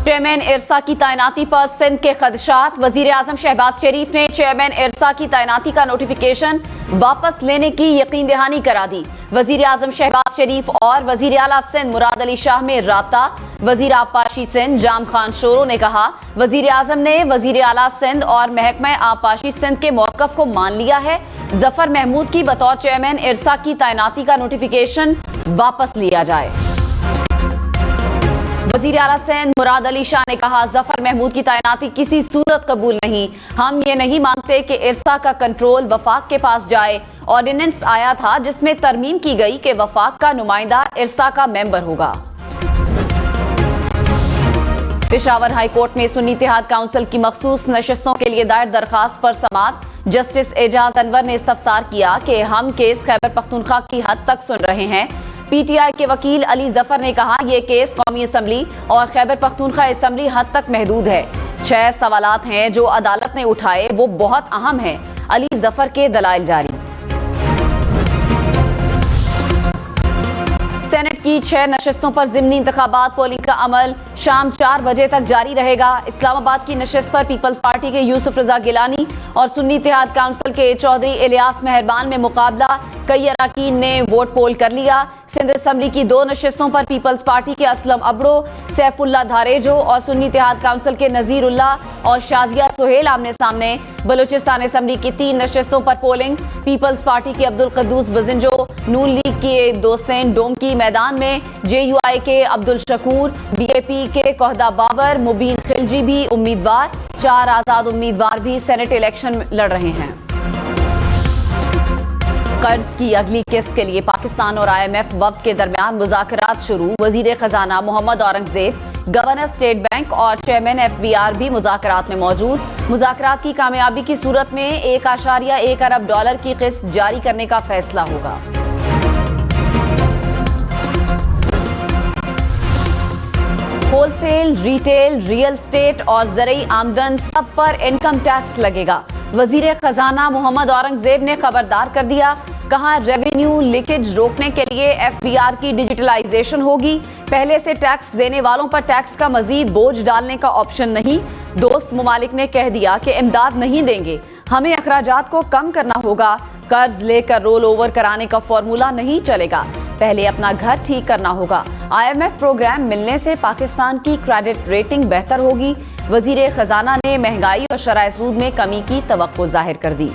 Chairman इरसा की तैनाती पर सिंध के खदशात। वजीर आजम शहबाज शरीफ ने चेयरमैन इरसा की तैनाती का नोटिफिकेशन वापस लेने की यकीन दहानी करा दी। वजीर आजम शहबाज शरीफ और वजीर आला सिंध मुराद अली शाह में राब्ता। वजीर आबपाशी सिंध जाम खान शोरो ने कहा, वजीर आजम ने वजीर आला सिंध और महकमा आबपाशी सिंध के मौक़िफ़ को मान लिया है। जफर महमूद की बतौर चेयरमैन इरसा की तैनाती का नोटिफिकेशन वापस लिया जाए। वजीर आला सिंध मुराद अली शाह ने कहा, जफर महमूद की तैनाती किसी सूरत कबूल नहीं। हम ये नहीं मांगते कि इरसा का कंट्रोल वफाक के पास जाए। ऑर्डिनेंस आया था जिसमें तरमीम की गई कि वफाक का नुमाइंदा इरसा का मेंबर होगा। पेशावर हाई कोर्ट में सुन्नी इत्तेहाद काउंसिल की मखसूस नशिस्तों के लिए दायर दरखास्त पर समाअत। जस्टिस एजाज अनवर ने इस्तफसार किया कि हम केस खैबर पख्तूनख्वा की हद तक सुन रहे हैं। पीटीआई के वकील अली जफर ने कहा, यह केस कौमी असम्बली और खैबर पख्तूनख्वा असम्बली हद तक महदूद है। 6 सवालात हैं जो अदालत ने उठाए, वो बहुत अहम हैं। अली जफर के दलाइल जारी। सेनेट की 6 नशिस्तों पर ज़िमनी इंतखाबात पोलिंग का अमल शाम 4 बजे तक जारी रहेगा। इस्लामाबाद की नशिस्त पर पीपल्स पार्टी के यूसुफ रजा गिलानी और सुन्नी इत्तेहाद काउंसिल के चौधरी इलियास मेहरबान में मुकाबला। कई अरकान ने वोट पोल कर लिया। सिंध असम्बली की 2 नशिस्तों पर पीपल्स पार्टी के असलम अबड़ो, सैफुल्ला धारेजो और सुन्नी इत्तेहाद काउंसिल के नज़ीरुल्लाह और शाजिया सुहेल आमने सामने। बलूचिस्तान असम्बली की 3 नशिस्तों पर पोलिंग। पीपल्स पार्टी के अब्दुल कद्दूस बजिंजो, नून लीग के दोस्तें डोम की मैदान में, JUI के अब्दुल शकूर, BAP के कोहदा बाबर, मुबीन खिलजी भी उम्मीदवार। 4 आजाद उम्मीदवार भी सेनेट इलेक्शन लड़ रहे हैं। कर्ज की अगली किस्त के लिए पाकिस्तान और IMF वफ्द के दरमियान मुज़ाकरात शुरू। वजीर खजाना Muhammad Aurangzeb, governor state bank और चेयरमैन FBR भी मुज़ाकरात में मौजूद। मुज़ाकरात की कामयाबी की सूरत में $1.1 अरब की किस्त जारी करने का फैसला होगा। होलसेल, रिटेल, रियल स्टेट और ज़रई आमदन सब पर इनकम टैक्स लगेगा। वजीर खजाना मोहम्मद औरंगजेब ने खबरदार कर दिया। कहा, रेवेन्यू लीकेज रोकने के लिए FBR की डिजिटलाइजेशन होगी। पहले से टैक्स देने वालों पर टैक्स का मजीद बोझ डालने का ऑप्शन नहीं। दोस्त ममालिक ने कह दिया कि इमदाद नहीं देंगे, हमें अखराजात को कम करना होगा। कर्ज लेकर रोल ओवर कराने का फॉर्मूला नहीं चलेगा, पहले अपना घर ठीक करना होगा। IMF प्रोग्राम मिलने से पाकिस्तान की क्रेडिट रेटिंग बेहतर होगी। वजीर खजाना ने महंगाई और शराय सूद में कमी की तवक्को जाहिर कर दी।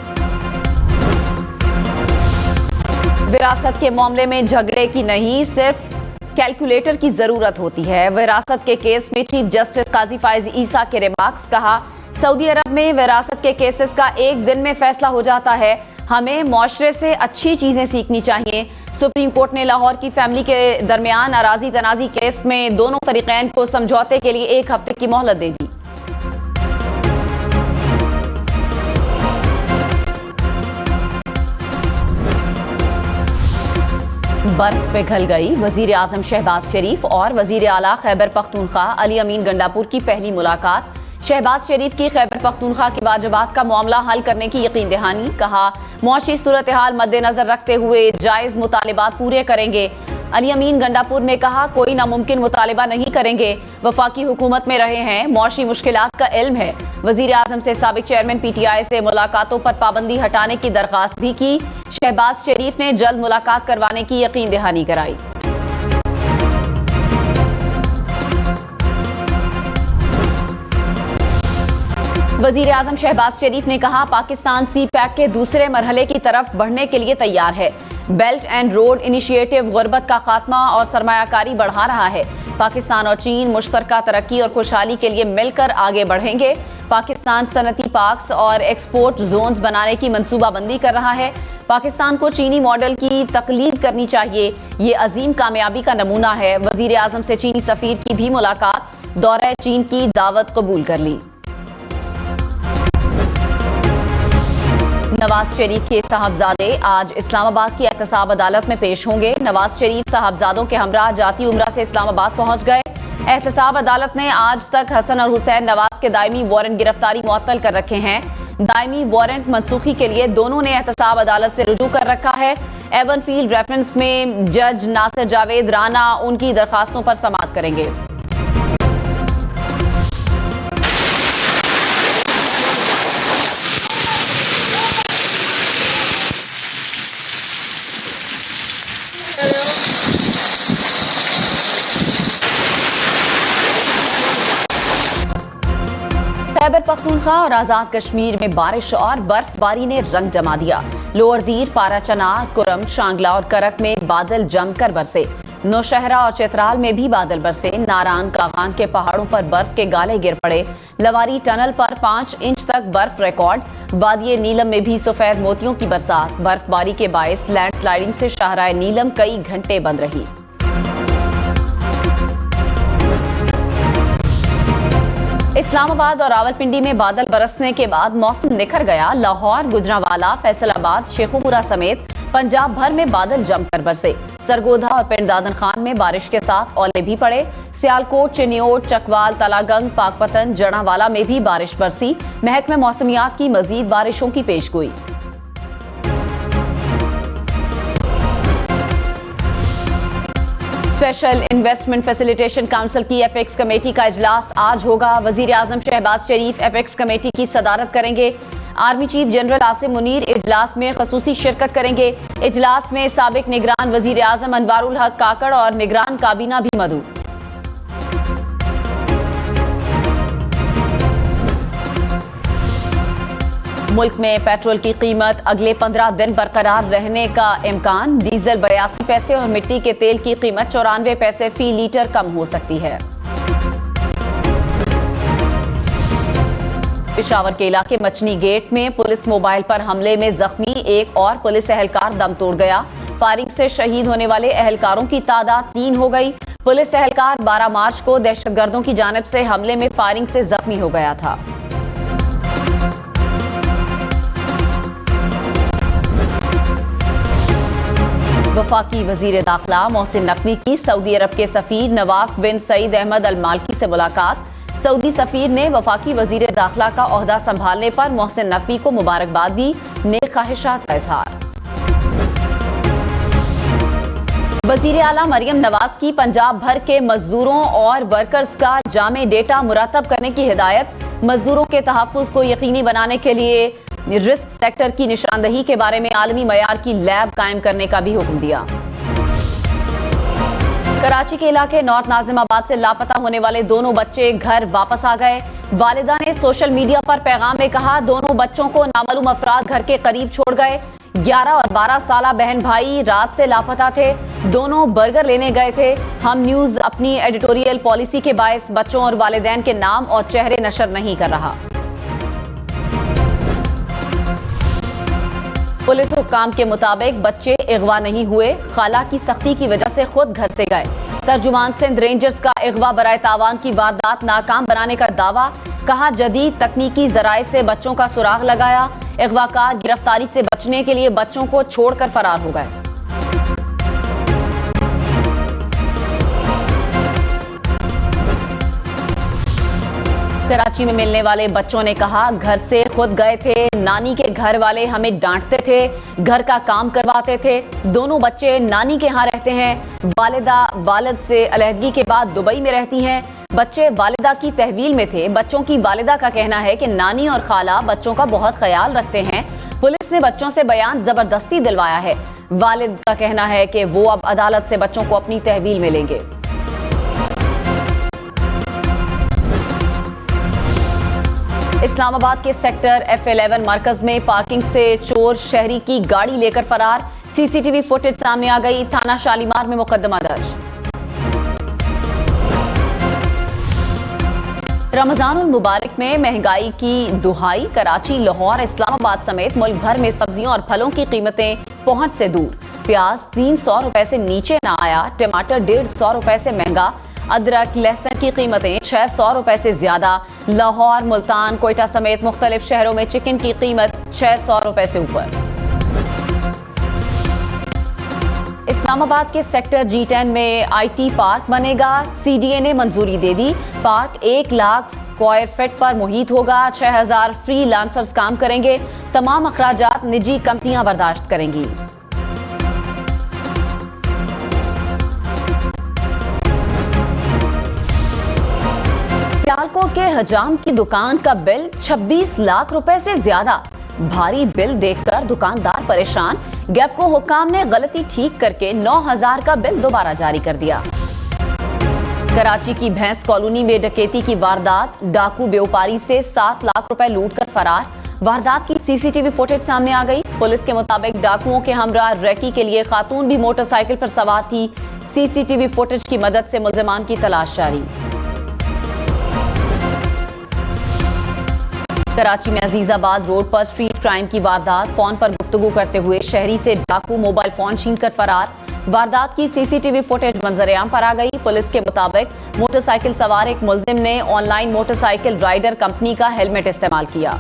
विरासत के मामले में झगड़े की नहीं, सिर्फ कैलकुलेटर की जरूरत होती है। विरासत के केस में चीफ जस्टिस काजी फायज ईसा के रिमार्क्स। कहा, सऊदी अरब में विरासत के केसेस का एक दिन में फैसला हो जाता है। हमें मुआशरे से अच्छी चीजें सीखनी चाहिए। सुप्रीम कोर्ट ने लाहौर की फैमिली के दरमियान अराजी तनाजी केस में दोनों फरीकैन को समझौते के लिए 1 हफ्ते की मोहलत दे दी। बर्फ पिघल गई। वजीर आजम शहबाज शरीफ और वजीर आला खैबर पख्तूनख्वा अली अमीन गंडापुर की पहली मुलाकात। शहबाज शरीफ की खैबर पख्तूनख्वा के वाजबात का मामला हल करने की यकीन दहानी। कहा, मुआशी सूरत हाल मद्देनजर रखते हुए जायज मुतालिबात पूरे करेंगे। अली अमीन गंडापुर ने कहा, कोई नामुमकिन मुतालिबा नहीं करेंगे। वफाकी हुकूमत में रहे हैं, मुआशी मुश्किलात का इल्म है। वजीर आजम से साबिक चेयरमैन PTI से मुलाकातों पर पाबंदी हटाने की दरख्वास्त भी की। शहबाज शरीफ ने जल्द मुलाकात करवाने की यकीन दहानी कराई। वजीर आजम शहबाज शरीफ ने कहा, पाकिस्तान CPEC के दूसरे मरहले की तरफ बढ़ने के लिए तैयार है। बेल्ट एंड रोड इनिशिएटिव गुर्बत का खात्मा और सरमायाकारी बढ़ा रहा है। पाकिस्तान और चीन मुश्तरका तरक्की और खुशहाली के लिए मिलकर आगे बढ़ेंगे। पाकिस्तान सनती पार्क्स और एक्सपोर्ट जोन्स बनाने की मंसूबाबंदी कर रहा है। पाकिस्तान को चीनी मॉडल की तकलीद करनी चाहिए, ये अजीम कामयाबी का नमूना है। वजीर आजम से चीनी सफीर की भी मुलाकात। दौरा चीन की दावत कबूल कर ली। नवाज शरीफ के साहबजादे आज इस्लामाबाद की एहतसाब अदालत में पेश होंगे। नवाज शरीफ साहबजादों के हमरा जाती उम्रा से इस्लामाबाद पहुंच गए। एहतसाब अदालत ने आज तक हसन और हुसैन नवाज के दायमी वारंट गिरफ्तारी मुअत्तल कर रखे हैं। दायमी वारंट मनसूखी के लिए दोनों ने एहतसाब अदालत से रुजू कर रखा है। एवन फील्ड रेफरेंस में जज नासिर जावेद राना उनकी दरखास्तों पर समाअत करेंगे। खैबर पख्तूनख्वा और आजाद कश्मीर में बारिश और बर्फबारी ने रंग जमा दिया। लोअर दीर, पाराचना, कुरम, शांगला और करक में बादल जमकर बरसे। नौशहरा और चित्राल में भी बादल बरसे। नारान कागान के पहाड़ों पर बर्फ के गाले गिर पड़े। लवारी टनल पर 5 इंच तक बर्फ रिकॉर्ड। वादिये नीलम में भी सफेद मोतियों की बरसात। बर्फबारी के बायस लैंडस्लाइडिंग से शाहराह नीलम कई घंटे बंद रही। इस्लामाबाद और रावलपिंडी में बादल बरसने के बाद मौसम निखर गया। लाहौर, गुजरांवाला, फैसलाबाद, शेखुपुरा समेत पंजाब भर में बादल जमकर बरसे। सरगोधा और पिंड दादन खान में बारिश के साथ ओले भी पड़े। सियालकोट, चिन्योट, चकवाल, तलागंग, पाकपतन, जड़ावाला में भी बारिश बरसी। महकमे मौसमियात की मजीद बारिशों की पेशगोई। स्पेशल इन्वेस्टमेंट फैसिलिटेशन काउंसिल की एपेक्स कमेटी का इजलास आज होगा। वजीर आजम शहबाज शरीफ एपेक्स कमेटी की सदारत करेंगे। Army chief general Asim Munir इजलास में खसूसी शिरकत करेंगे। इजलास में साबिक निगरान वजीर आजम अनवारुल हक काकड़ और निगरान काबीना भी मौजूद। मुल्क में पेट्रोल की कीमत अगले 15 दिन बरकरार रहने का इम्कान। डीजल 82 पैसे और मिट्टी के तेल की कीमत 94 पैसे फी लीटर कम हो सकती है। पेशावर के इलाके मचनी गेट में पुलिस मोबाइल पर हमले में जख्मी एक और पुलिस एहलकार दम तोड़ गया। फायरिंग से शहीद होने वाले एहलकारों की तादाद 3 हो गई। पुलिस एहलकार 12 मार्च को दहशतगर्दों की जानिब से हमले में फायरिंग से जख्मी हो गया था। वफाकी वजीर दाखिला मोहसिन नकवी की सऊदी अरब के सफीर नवाफ बिन सईद अहमद अल मालकी से मुलाकात। सऊदी सफीर ने वफाकी वजीर दाखिला का ओहदा संभालने पर मोहसिन नकवी को मुबारकबाद दी। नेक ख्वाहिशात का इजहार। वजीर आला मरियम नवाज की पंजाब भर के मजदूरों और वर्कर्स का जामे डेटा मुरतब करने की हिदायत। मजदूरों के तहफ्फुज को यकीनी बनाने के लिए रिस्क सेक्टर की निशानदही के बारे में आलमी मयार की लैब कायम करने का भी हुक्म दिया। कराची के इलाके नॉर्थ नाजिमाबाद से लापता होने वाले दोनों बच्चे घर वापस आ गए। वालिदा ने सोशल मीडिया पर पैगाम में कहा, दोनों बच्चों को नामालूम अफराद घर के करीब छोड़ गए। 11 और 12 साला बहन भाई रात से लापता थे। दोनों बर्गर लेने गए थे। हम न्यूज अपनी एडिटोरियल पॉलिसी के बायस बच्चों और वालिदैन के नाम और चेहरे नशर नहीं कर रहा। पुलिस हुक्काम के मुताबिक बच्चे अगवा नहीं हुए, खाला की सख्ती की वजह से खुद घर से गए। तर्जुमान सिंध रेंजर्स का अगवा बराए तावान की वारदात नाकाम बनाने का दावा। कहा, जदीद तकनीकी जराए से बच्चों का सुराग लगाया। अगवाकार गिरफ्तारी से बचने के लिए बच्चों को छोड़कर फरार हो गए। कराची में मिलने वाले बच्चों ने कहा, घर से खुद गए थे, नानी के घर वाले हमें डांटते थे, घर का काम करवाते थे। दोनों बच्चे नानी के यहाँ रहते हैं। वालिदा वालिद से अलहदगी के बाद दुबई में रहती हैं। बच्चे वालिदा की तहवील में थे। बच्चों की वालिदा का कहना है कि नानी और खाला बच्चों का बहुत ख्याल रखते हैं। पुलिस ने बच्चों से बयान जबरदस्ती दिलवाया है। वालिद का कहना है कि वो अब अदालत से बच्चों को अपनी तहवील में लेंगे। इस्लामाबाद के सेक्टर F11 मरकज में पार्किंग से चोर शहरी की गाड़ी लेकर फरार। सीसीटीवी फुटेज सामने आ गई। थाना शालीमार में मुकदमा दर्ज। रमजानुल मुबारक में महंगाई की दुहाई। कराची, लाहौर, इस्लामाबाद समेत मुल्क भर में सब्जियों और फलों की कीमतें पहुंच से दूर। प्याज 300 रुपए से नीचे न आया। टमाटर 150 रुपए से महंगा। अदरक, लहसुन की कीमतें 600 रुपए से ज्यादा। लाहौर, मुल्तान, कोयटा समेत मुख्तलिफ शहरों में चिकन की कीमत 600 रुपए से ऊपर। इस्लामाबाद के सेक्टर G10 में IT पार्क बनेगा। CDA ने मंजूरी दे दी। पार्क 1 लाख स्क्वायर फीट पर मुहित होगा। 6000 फ्रीलांसर्स काम करेंगे। तमाम अखराजात निजी कंपनियां बर्दाश्त करेंगी। सियालकोट के हजाम की दुकान का बिल 26 लाख रुपए से ज्यादा। भारी बिल देखकर दुकानदार परेशान। गैपको हुक्काम ने गलती ठीक करके 9000 का बिल दोबारा जारी कर दिया। कराची की भैंस कॉलोनी में डकैती की वारदात, डाकू व्यापारी से 7 लाख रुपए लूट कर फरार। वारदात की सीसीटीवी फुटेज सामने आ गई। पुलिस के मुताबिक डाकुओं के हमरा रेकी के लिए खातून भी मोटरसाइकिल पर सवार थी। सीसीटीवी फुटेज की मदद से मुल्जिमान की तलाश जारी। कराची में अजीजाबाद रोड पर स्ट्रीट क्राइम की वारदात, फोन पर गुफ्तगू करते हुए शहरी से डाकू मोबाइल फोन छीन कर फरार। वारदात की सीसीटीवी फुटेज मंजरेआम पर आ गई। पुलिस के मुताबिक मोटरसाइकिल सवार एक मुल्जिम ने ऑनलाइन मोटरसाइकिल राइडर कंपनी का हेलमेट इस्तेमाल किया।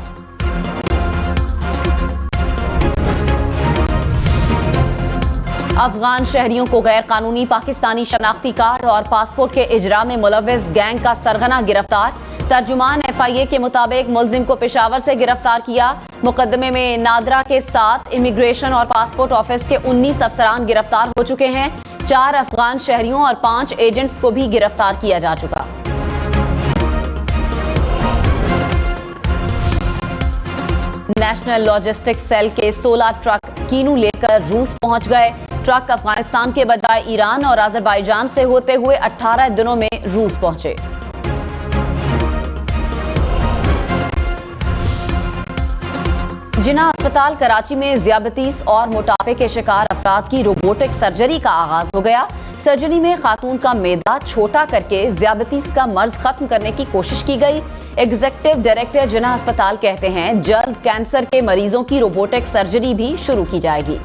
अफगान शहरियों को गैर कानूनी पाकिस्तानी शनाख्ती कार्ड और पासपोर्ट के इजरा में मुलव्विस गैंग का सरगना गिरफ्तार। तर्जुमान FIA के मुताबिक मुल्जिम को पेशावर से गिरफ्तार किया। मुकदमे में नादरा के 7 इमिग्रेशन और पासपोर्ट ऑफिस के 19 अफसरान गिरफ्तार हो चुके हैं। 4 अफगान शहरियों और 5 एजेंट्स को भी गिरफ्तार किया जा चुका। नेशनल लॉजिस्टिक्स सेल के 16 ट्रक कीनू लेकर रूस पहुंच गए। ट्रक अफगानिस्तान के बजाय ईरान और अजरबैजान से होते हुए 18 दिनों में रूस पहुंचे। जिन्ना अस्पताल कराची में ज़ियाबतीस और मोटापे के शिकार अफराद की रोबोटिक सर्जरी का आगाज हो गया। सर्जरी में खातून का मैदा छोटा करके ज़ियाबतीस का मर्ज खत्म करने की कोशिश की गई। एग्जीक्यूटिव डायरेक्टर जिन्ना अस्पताल कहते हैं जल्द कैंसर के मरीजों की रोबोटिक सर्जरी भी शुरू की जाएगी।